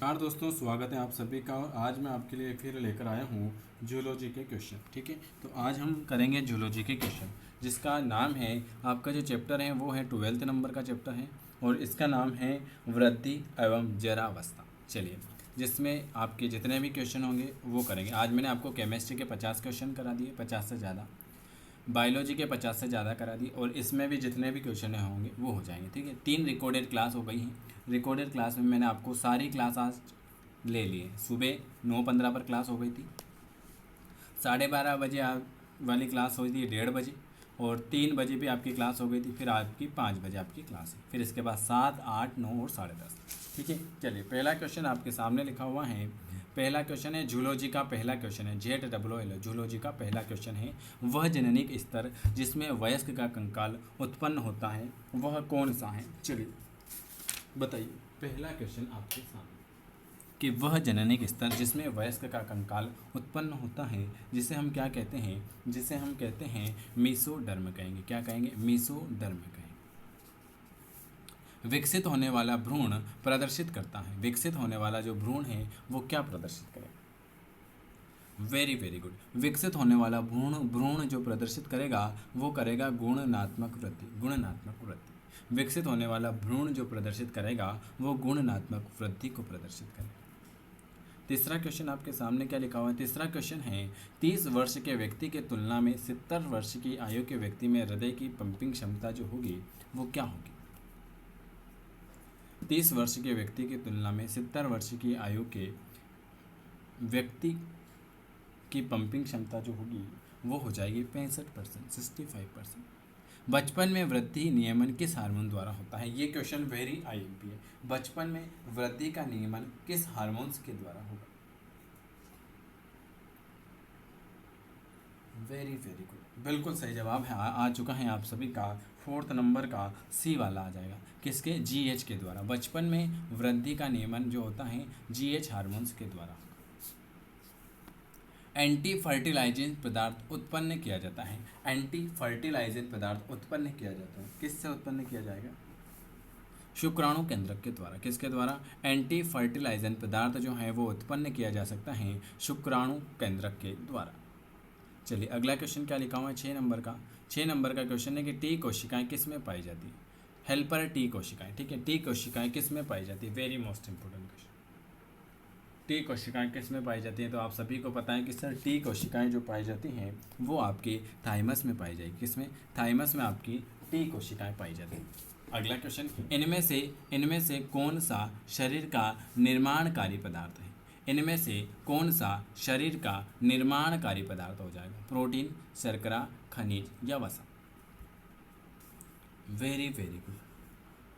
नमस्कार दोस्तों, स्वागत है आप सभी का। और आज मैं आपके लिए फिर लेकर आया हूँ जूलॉजी के क्वेश्चन। ठीक है, तो आज हम करेंगे जूलॉजी के क्वेश्चन, जिसका नाम है, आपका जो चैप्टर है वो है 12th नंबर का चैप्टर है और इसका नाम है वृद्धि एवं जरावस्था। चलिए, जिसमें आपके जितने भी क्वेश्चन होंगे वो करेंगे। आज मैंने आपको केमिस्ट्री के 50 क्वेश्चन करा दिए, 50 से ज़्यादा, बायोलॉजी के 50 से ज़्यादा करा दी, और इसमें भी जितने भी क्वेश्चन होंगे वो हो जाएंगे। ठीक है, 3 रिकॉर्डेड क्लास हो गई हैं। रिकॉर्डेड क्लास में मैंने आपको सारी क्लास आज ले लिए। सुबह 9:15 पर क्लास हो गई थी, 12:30 बजे वाली क्लास हुई थी 1:30 बजे, और 3 बजे भी आपकी क्लास हो गई थी। फिर आपकी 5 बजे आपकी क्लास है, फिर इसके बाद 7, 8, 9 और 10:30। ठीक है, चलिए पहला क्वेश्चन आपके सामने लिखा हुआ है। पहला क्वेश्चन है जूलॉजी का, पहला क्वेश्चन है ZOOL जूलॉजी का पहला क्वेश्चन है, वह जननिक स्तर जिसमें वयस्क का कंकाल उत्पन्न होता है वह कौन सा है। चलिए बताइए, पहला क्वेश्चन आपके सामने कि वह जननिक स्तर जिसमें वयस्क का कंकाल उत्पन्न होता है, जिसे हम क्या कहते हैं, जिसे हम कहते हैं मीसोडर्म कहेंगे। क्या कहेंगे? मीसोडर्म कहेंगे। विकसित होने वाला भ्रूण प्रदर्शित करता है, विकसित होने वाला जो भ्रूण है वो क्या प्रदर्शित करेगा? Very very good. विकसित होने वाला भ्रूण भ्रूण जो प्रदर्शित करेगा वो करेगा गुणनात्मक वृद्धि, गुणनात्मक वृद्धि। विकसित होने वाला भ्रूण जो प्रदर्शित करेगा वो गुणनात्मक वृद्धि को प्रदर्शित करेगा। तीसरा क्वेश्चन आपके सामने क्या लिखा हुआ है? तीसरा क्वेश्चन है, 30 वर्ष के व्यक्ति के तुलना में 70 वर्ष की आयु के व्यक्ति में हृदय की पंपिंग क्षमता जो होगी वो क्या होगी? 30 वर्ष के व्यक्ति की तुलना में 70 वर्ष की आयु के व्यक्ति की पंपिंग क्षमता जो होगी वो हो जाएगी 65%, 65%। बचपन में वृद्धि नियमन किस हार्मोन द्वारा होता है? ये क्वेश्चन वेरी आईएमपी है। बचपन में वृद्धि का नियमन किस हार्मोन्स के द्वारा होगा? वेरी वेरी गुड, बिल्कुल सही जवाब है। आ चुका है आप सभी का 4th नंबर का सी वाला आ जाएगा। किसके? जीएच के द्वारा। बचपन में वृद्धि का नियमन जो होता है जीएच हार्मोन्स के द्वारा। एंटी फर्टिलाइजिंग पदार्थ उत्पन्न किया जाता है, एंटी फर्टिलाइजिंग पदार्थ उत्पन्न किया जाता है, किससे उत्पन्न किया जाएगा? शुक्राणु केंद्रक के द्वारा। किसके द्वारा? एंटी फर्टिलाइजेंट पदार्थ जो है वो उत्पन्न किया जा सकता है शुक्राणु केंद्रक के द्वारा। चलिए अगला क्वेश्चन क्या लिखा हुआ है 6 नंबर का। 6 नंबर का क्वेश्चन है कि टी कोशिकाएं किस में पाई जाती है? हेल्पर टी कोशिकाएं। ठीक है, टी कोशिकाएं किस में पाई जाती है? Very most important question. T कोशिकाएं किस में पाई जाती हैं? तो आप सभी को पता है कि सर टी कोशिकाएं जो पाई जाती हैं वो आपके थाइमस में पाई जाएगी। किसमें? थाइमस में आपकी टी कोशिकाएं पाई जाती हैं। अगला क्वेश्चन, इनमें से कौन सा शरीर का निर्माणकारी पदार्थ है? इनमें से कौन सा शरीर का निर्माणकारी पदार्थ हो जाएगा? प्रोटीन, शर्करा, खनिज या वसा? वेरी वेरी गुड,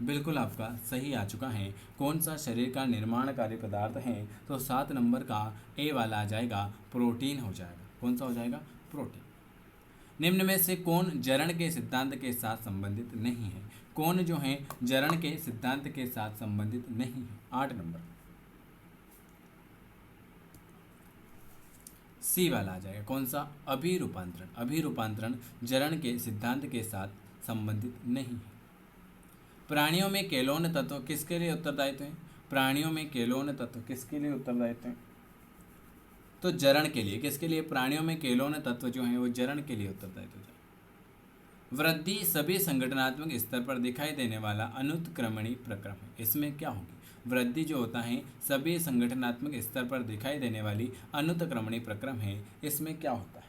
बिल्कुल आपका सही आ चुका है। कौन सा शरीर का निर्माणकारी पदार्थ है? तो 7 नंबर का ए वाला आ जाएगा, प्रोटीन हो जाएगा। कौन सा हो जाएगा? प्रोटीन। निम्न में से कौन जरण के सिद्धांत के साथ संबंधित नहीं है? कौन जो है जरण के सिद्धांत के साथ संबंधित नहीं है? 8 नंबर सी वाला आ जाएगा। कौन सा? अभिरूपांतरण। अभिरूपांतरण जरण के सिद्धांत के साथ संबंधित नहीं है। प्राणियों में केलोन तत्व किसके लिए उत्तरदायित्व है? प्राणियों में केलोन तत्व किसके लिए उत्तरदायित्व है? तो जरण के लिए। किसके लिए? प्राणियों में केलोन तत्व जो है वो जरण के लिए उत्तरदायित्व है। वृद्धि सभी संगठनात्मक स्तर पर दिखाई देने वाला अनुत्क्रमणी प्रक्रम है। इसमें क्या होगी? वृद्धि जो होता है सभी संगठनात्मक स्तर पर दिखाई देने वाली अनुत्क्रमणी प्रक्रम है। इसमें क्या होता है?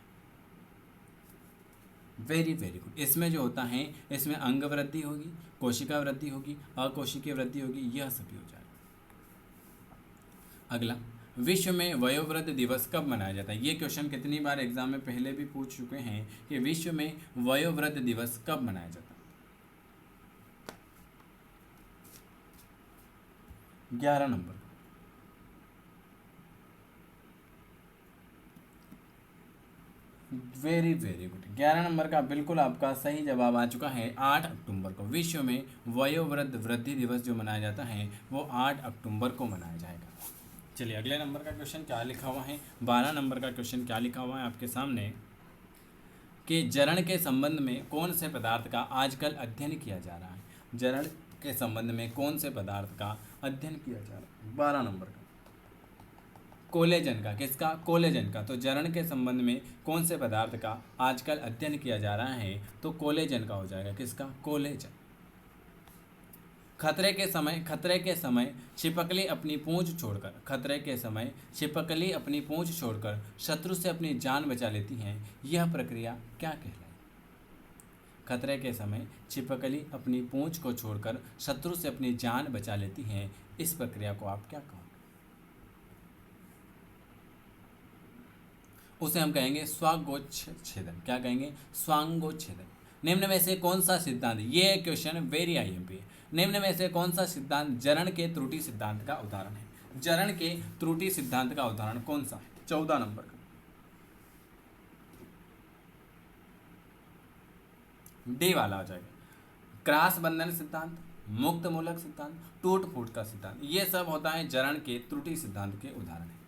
Very very good. इसमें जो होता है इसमें अंग वृद्धि होगी, कोशिका वृद्धि होगी, अकोशिकीय वृद्धि होगी, यह सभी हो जाएगा। अगला, विश्व में वयोवृद्ध दिवस कब मनाया जाता है? ये क्वेश्चन कितनी बार एग्जाम में पहले भी पूछ चुके हैं कि विश्व में वयोवृद्ध दिवस कब मनाया जाता है? 11 number. Very very good, 11 number का बिल्कुल आपका सही जवाब आ चुका है। 8 अक्टूबर को विश्व में वयोवृद्ध वृद्धि दिवस जो मनाया जाता है वो 8 अक्टूबर को मनाया जाएगा। चलिए अगले नंबर का क्वेश्चन क्या लिखा हुआ है? 12 नंबर का क्वेश्चन क्या लिखा हुआ है आपके सामने कि जरण के संबंध में कौन से पदार्थ का आजकल अध्ययन किया जा रहा है? जरण के संबंध में कौन से पदार्थ का अध्ययन किया जा रहा है? 12 नंबर का कोलेजन का। किसका? कोलेजन का। तो जरण के संबंध में कौन से पदार्थ का आजकल अध्ययन किया जा रहा है? तो कोलेजन का हो जाएगा। किसका? कोलेजन। खतरे के समय छिपकली अपनी पूंछ छोड़कर, खतरे के समय छिपकली अपनी पूंछ छोड़कर शत्रु से अपनी जान बचा लेती हैं, यह प्रक्रिया क्या कहलाती है? खतरे के समय छिपकली अपनी पूंछ को छोड़कर शत्रु से अपनी जान बचा लेती हैं, इस प्रक्रिया को आप क्या कहोगे? उसे हम कहेंगे स्वांगोच्छेदन। क्या कहेंगे? स्वांगोच्छेदन। निम्न में से कौन सा सिद्धांत, ये क्वेश्चन वेरी आईएमपी है, निम्न में से कौन सा सिद्धांत जरण के त्रुटि सिद्धांत का उदाहरण है? जरण के त्रुटि सिद्धांत का उदाहरण कौन सा है? 14 नंबर का डी वाला हो जाएगा। क्रॉस बंधन सिद्धांत, मुक्त मूलक सिद्धांत, टूट फूट का सिद्धांत, ये सब होता है जरण के त्रुटि सिद्धांत के उदाहरण है।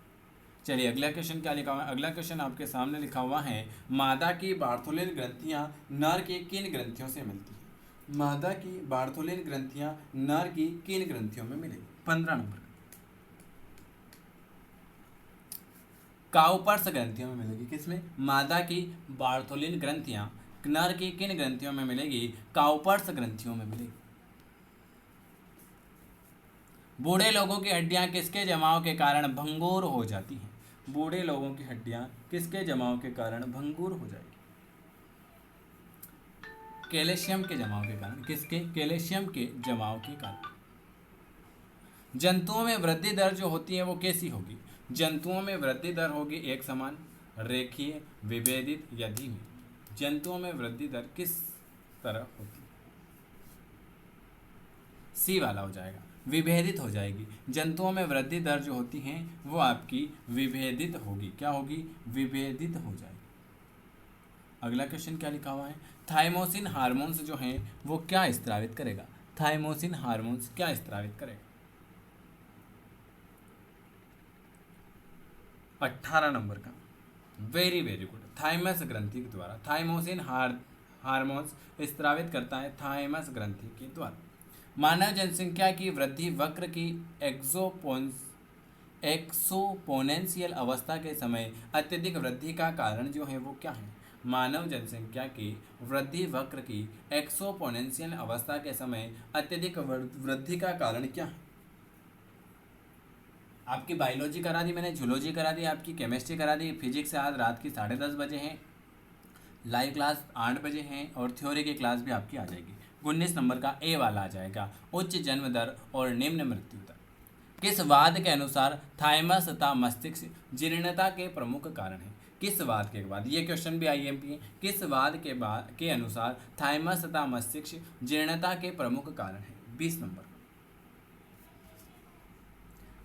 चलिए अगला क्वेश्चन क्या लिखा हुआ है? अगला क्वेश्चन आपके सामने लिखा हुआ है, मादा की बार्थोलिन ग्रंथियां नर के किन ग्रंथियों से मिलती हैं? मादा की बार्थोलिन ग्रंथियां नर की किन ग्रंथियों में मिलेगी? 15 नंबर काउपर्स ग्रंथियों में मिलेगी। किसमें? मादा की बार्थोलिन ग्रंथियां नर की किन ग्रंथियों में मिलेगी? काउपर्स ग्रंथियों में मिलेगी। बूढ़े लोगों की हड्डियां किसके जमाव के कारण भंगुर हो जाती हैं? बूढ़े लोगों की हड्डियां किसके जमाव के कारण भंगुर हो जाएगी? कैल्शियम के जमाव के कारण। किसके? कैल्शियम के जमाव के कारण। जंतुओं में वृद्धि दर जो होती है वो कैसी होगी? जंतुओं में वृद्धि दर होगी एक समान, रेखीय, विभेदित या धीमी। जंतुओं में वृद्धि दर किस तरह होती है? सी वाला हो जाएगा, विभेदित हो जाएगी। जंतुओं में वृद्धि दर जो होती हैं वो आपकी विभेदित होगी। क्या होगी? विभेदित हो जाएगी। अगला क्वेश्चन क्या लिखा हुआ है? थाइमोसिन हार्मोन्स जो हैं वो क्या स्त्रावित करेगा? थाइमोसिन हार्मोन्स क्या स्त्रावित करेगा? 18 नंबर का वेरी वेरी गुड। थाइमस ग्रंथि के द्वारा थाइमोसिन हार्मोन्स स्त्रावित करता है थाइमस ग्रंथि के द्वारा। मानव जनसंख्या की वृद्धि वक्र की एक्सोपोनेंशियल अवस्था के समय अत्यधिक वृद्धि का कारण जो है वो क्या है? मानव जनसंख्या की वृद्धि वक्र की एक्सोपोनेंशियल अवस्था के समय अत्यधिक वृद्धि का कारण क्या है? आपकी बायोलॉजी करा दी मैंने, जूलॉजी करा दी, आपकी केमिस्ट्री करा दी, फिजिक्स आज रात की 10:30 बजे है, लाइव क्लास 8 बजे है और थ्योरी की क्लास भी आपकी आ जाएगी। 19 नंबर का ए वाला आ जाएगा, उच्च जन्म दर और निम्न मृत्यु दर। किस वाद के अनुसार थाइमस तथा मस्तिष्क जीर्णता के प्रमुख कारण है? किस वाद के बाद? ये क्वेश्चन भी आईएमपी है। किस वाद के अनुसार थाइमस तथा मस्तिष्क जीर्णता के प्रमुख कारण है? 20 नंबर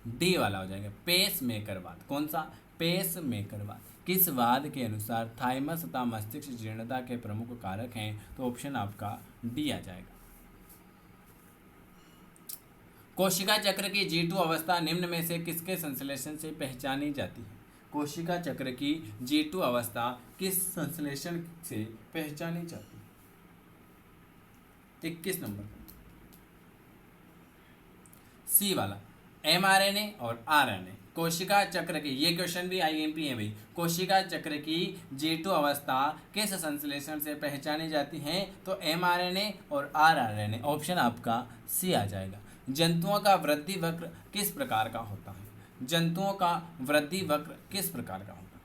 डी वाला हो जाएगा, पेस मेकर वाद। कौन सा? पेस मेकर वाद। किस वाद के अनुसार थाइमस तथा मस्तिष्क जीर्णता के प्रमुख कारक हैं? तो ऑप्शन आपका डी आ जाएगा। कोशिका चक्र की G2 अवस्था निम्न में से किसके संश्लेषण से पहचानी जाती है? कोशिका चक्र की G2 अवस्था किस संश्लेषण से पहचानी जाती है? 21 नंबर सी वाला, mRNA और RNA। कोशिका चक्र की, ये क्वेश्चन भी आईएमपी है भाई, कोशिका चक्र की G2 अवस्था किस संश्लेषण से पहचानी जाती है? तो mRNA और rRNA। ऑप्शन आपका सी आ जाएगा। जंतुओं का वृद्धि वक्र किस प्रकार का होता है? जंतुओं का वृद्धि वक्र किस प्रकार का होता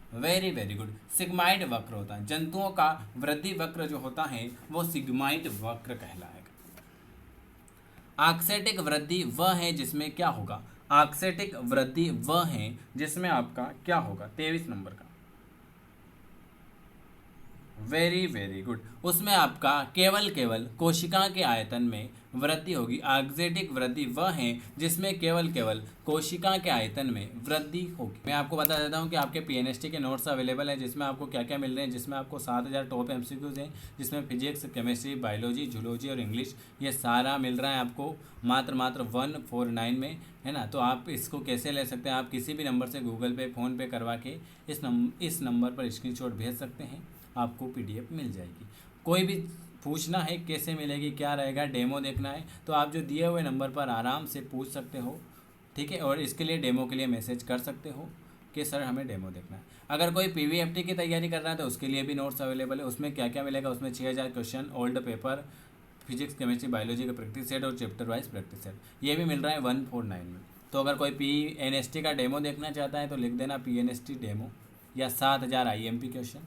है? वेरी वेरी गुड, सिग्माइड वक्र होता है। जंतुओं का वृद्धि वक्र जो होता है वो सिग्माइड वक्र कहलाएगा। आक्सेटिक वृद्धि वह है जिसमें क्या होगा? आक्सेटिक वृद्धि वह है जिसमें आपका क्या होगा? 23 नंबर का वेरी वेरी गुड, उसमें आपका केवल कोशिका के आयतन में वृद्धि होगी। आक्सेटिक वृद्धि वह है जिसमें केवल कोशिका के आयतन में वृद्धि होगी। मैं आपको बता देता हूं कि आपके पीएनएसटी के नोट्स अवेलेबल है, जिसमें आपको क्या क्या मिल रहे हैं। जिसमें आपको 7000 टॉप एमसीक्यूज हैं, जिसमें फिजिक्स, केमिस्ट्री, बायोलॉजी, जूलॉजी और इंग्लिश ये सारा मिल रहा है आपको मात्र 149 में, है ना। तो आप इसको कैसे ले सकते हैं? आप किसी भी नंबर से गूगल पे, फ़ोन पे करवा के इस नंबर पर स्क्रीनशॉट भेज सकते हैं, आपको पीडीएफ मिल जाएगी। कोई भी पूछना है कैसे मिलेगी, क्या रहेगा, डेमो देखना है, तो आप जो दिए हुए नंबर पर आराम से पूछ सकते हो, ठीक है। और इसके लिए डेमो के लिए मैसेज कर सकते हो कि सर हमें डेमो देखना है। अगर कोई पीवीएफटी की तैयारी कर रहा है तो उसके लिए भी नोट्स अवेलेबल है। उसमें क्या क्या मिलेगा, उसमें 6000 question, old paper, physics, chemistry, biology का प्रैक्टिस सेट और चैप्टर वाइज प्रैक्टिस सेट, ये भी मिल रहा है 149 में। तो अगर कोई PNST का डेमो देखना चाहता है तो लिख देना PNST डेमो, या 7000 IMP क्वेश्चन,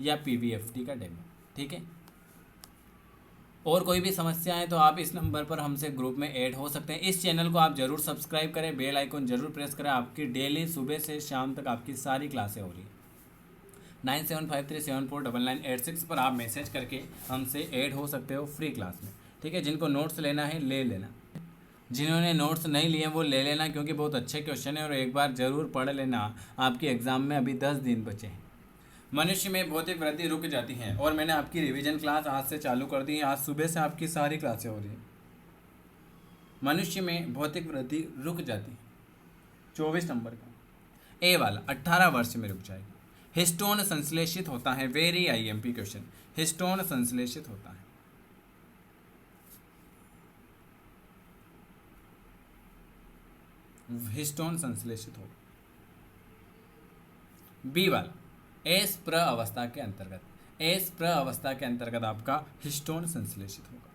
या PVFT का डेमो, ठीक है। और कोई भी समस्या है तो आप इस नंबर पर हमसे ग्रुप में ऐड हो सकते हैं। इस चैनल को आप ज़रूर सब्सक्राइब करें, बेल आइकन ज़रूर प्रेस करें। आपकी डेली सुबह से शाम तक आपकी सारी क्लासें हो रही हैं। 9753749986 पर आप मैसेज करके हमसे ऐड हो सकते हो फ्री क्लास में, ठीक है। जिनको नोट्स लेना है ले लेना, जिन्होंने नोट्स नहीं लिए वो ले लेना, क्योंकि बहुत अच्छे क्वेश्चन है और एक बार ज़रूर पढ़ लेना। आपके एग्ज़ाम में अभी 10 दिन बचे हैं। मनुष्य में भौतिक वृद्धि रुक जाती है, और मैंने आपकी रिवीजन क्लास आज से चालू कर दी है। आज सुबह से आपकी सारी क्लासें हो रही हैं। मनुष्य में भौतिक वृद्धि रुक जाती है, 24 नंबर का ए वाला 18 वर्ष में रुक जाएगी। हिस्टोन संश्लेषित होता है, वेरी IMP क्वेश्चन, हिस्टोन संश्लेषित होता है। हिस्टोन संश्लेषित होगा। बी वाला एस प्र अवस्था के अंतर्गत, एस प्र अवस्था के अंतर्गत आपका हिस्टोन संश्लेषित होगा।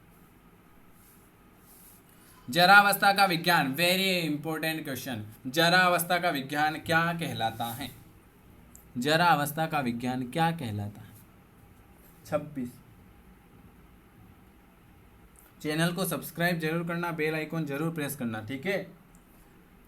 जरावस्था का विज्ञान, वेरी इंपॉर्टेंट क्वेश्चन, जरावस्था का विज्ञान क्या कहलाता है, जरावस्था का विज्ञान क्या कहलाता है। 26। चैनल को सब्सक्राइब जरूर करना, बेल आइकन जरूर प्रेस करना, ठीक है।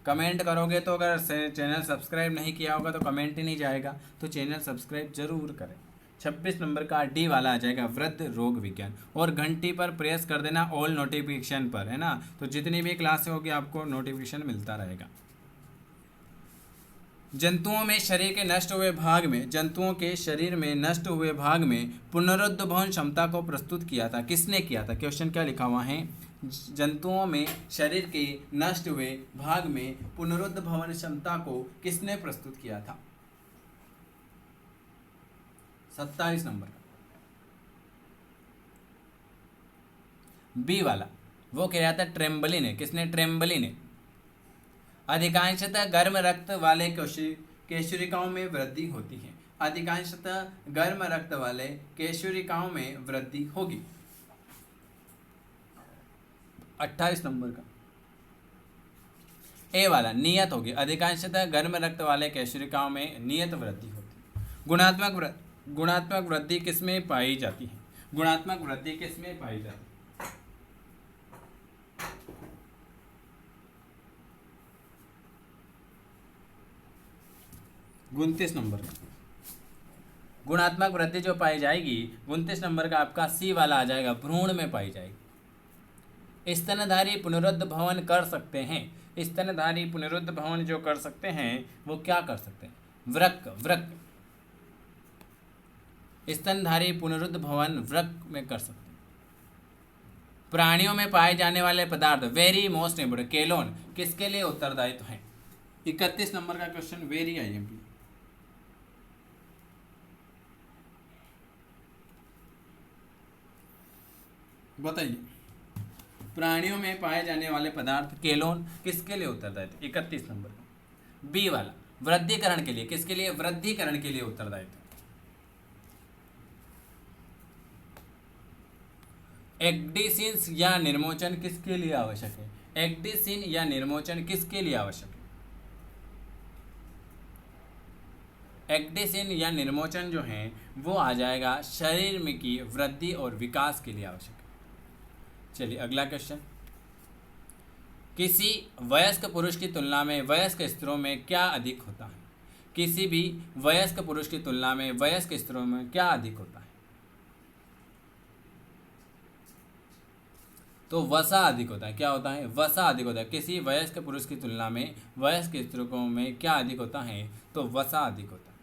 कमेंट करोगे तो, अगर चैनल सब्सक्राइब नहीं किया होगा तो कमेंट ही नहीं जाएगा, तो चैनल सब्सक्राइब जरूर करें। 26 नंबर का डी वाला आ जाएगा वृद्ध रोग विज्ञान, और घंटी पर प्रेस कर देना ऑल नोटिफिकेशन पर, है ना। तो जितनी भी क्लासें होगी आपको नोटिफिकेशन मिलता रहेगा। जंतुओं में शरीर के नष्ट हुए भाग में, जंतुओं के शरीर में नष्ट हुए भाग में पुनरुद्भवन क्षमता को प्रस्तुत किया था, किसने किया था। क्वेश्चन क्या लिखा हुआ है, जंतुओं में शरीर के नष्ट हुए भाग में पुनरुद्भवन क्षमता को किसने प्रस्तुत किया था। 27 नंबर का बी वाला, वो कह रहा था ट्रेम्बली ने, किसने, ट्रेम्बली ने। अधिकांशतः गर्म रक्त वाले केशरिकाओं में वृद्धि होती है, अधिकांशतः गर्म रक्त वाले केशरिकाओं में वृद्धि होगी। 28 नंबर का ए वाला नियत होगी, अधिकांशतः गर्म रक्त वाले केशरिकाओं में नियत वृद्धि होती है। गुणात्मक वृद्धि किसमें पाई जाती है, गुणात्मक वृद्धि किसमें पाई जाती है। 29 नंबर का गुणात्मक वृद्धि जो पाई जाएगी, 29 नंबर का आपका सी वाला आ जाएगा, भ्रूण में पाई जाएगी। स्तनधारी पुनरुद्ध भवन कर सकते हैं, स्तनधारी पुनरुद्ध भवन जो कर सकते हैं वो क्या कर सकते हैं, वृक्क, स्तनधारी पुनरुद्ध भवन वृक्क में कर सकते हैं। प्राणियों में पाए जाने वाले पदार्थ, वेरी मोस्ट इंपोर्टेंट, केलोन किसके लिए उत्तरदायित्व है। 31 नंबर का क्वेश्चन, वेरी IMP। बताइए, प्राणियों में पाए जाने वाले पदार्थ केलोन किसके लिए उत्तरदायित्व। 31 नंबर का बी वाला, वृद्धिकरण के लिए, किसके लिए, वृद्धिकरण के लिए उत्तरदायित्व। एक्डिसिन्स या निर्मोचन किसके लिए आवश्यक है, एक्डिसिन या निर्मोचन किसके लिए आवश्यक है। एक्डिसिन या निर्मोचन जो है वो आ जाएगा शरीर में की वृद्धि और विकास के लिए आवश्यक है। चलिए अगला क्वेश्चन, किसी वयस्क पुरुष की तुलना में वयस्क स्त्रियों में क्या अधिक होता है, किसी भी वयस्क पुरुष की तुलना में वयस्क स्त्रियों में क्या अधिक होता है। तो वसा अधिक होता है, क्या होता है, वसा अधिक होता है। किसी वयस्क पुरुष की तुलना में वयस्क स्त्रियों में क्या अधिक होता है, तो वसा अधिक होता है।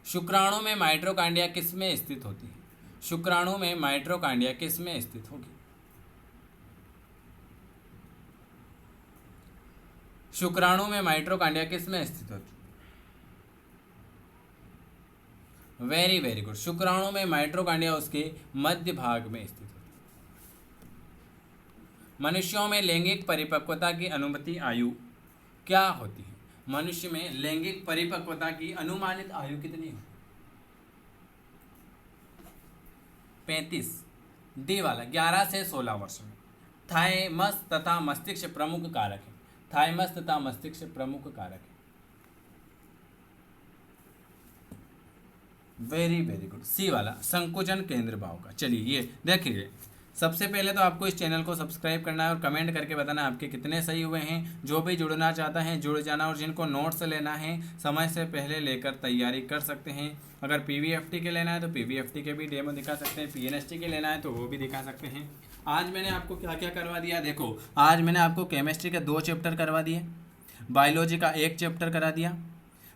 शुक्राणु में माइटोकॉन्ड्रिया किस में स्थित होती है, शुक्राणु में माइटोकॉन्ड्रिया किस में स्थित होगी। शुक्राणु में माइटोकॉन्ड्रिया किस में स्थित होती है, वेरी वेरी गुड। शुक्राणु में माइटोकॉन्ड्रिया उसके मध्य भाग में स्थित है। मनुष्यों में लैंगिक परिपक्वता की अनुमति आयु क्या होती है? मनुष्य में लैंगिक परिपक्वता की अनुमानित आयु कितनी है? 35। डी वाला 11 से 16 वर्ष में। थाइमस तथा मस्तिष्क प्रमुख कारक है। थाइमस तथा मस्तिष्क प्रमुख कारक है। Very very good. सी वाला संकुचन केंद्र भाव का। चलिए ये देखिए, सबसे पहले तो आपको इस चैनल को सब्सक्राइब करना है और कमेंट करके बताना आपके कितने सही हुए हैं। जो भी जुड़ना चाहता है जुड़ जाना, और जिनको नोट्स लेना है समय से पहले लेकर तैयारी कर सकते हैं। अगर पीवीएफटी के लेना है तो पीवीएफटी के भी डेमो दिखा सकते हैं, पीएनएसटी के लेना है तो वो भी दिखा सकते हैं। आज मैंने आपको क्या क्या करवा दिया, देखो आज मैंने आपको केमिस्ट्री के 2 चैप्टर करवा दिए, बायोलॉजी का 1 चैप्टर करा दिया,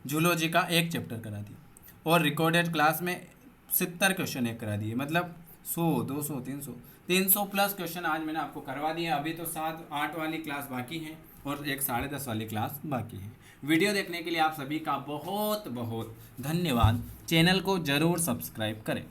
जूलॉजी का 1 चैप्टर करा दिया, और रिकॉर्डेड क्लास में 70 क्वेश्चन एक करा दिए। मतलब 100, 200, 300 प्लस क्वेश्चन आज मैंने आपको करवा दिए। अभी तो 7-8 वाली क्लास बाकी है और एक 10:30 वाली क्लास बाकी है। वीडियो देखने के लिए आप सभी का बहुत बहुत धन्यवाद। चैनल को ज़रूर सब्सक्राइब करें।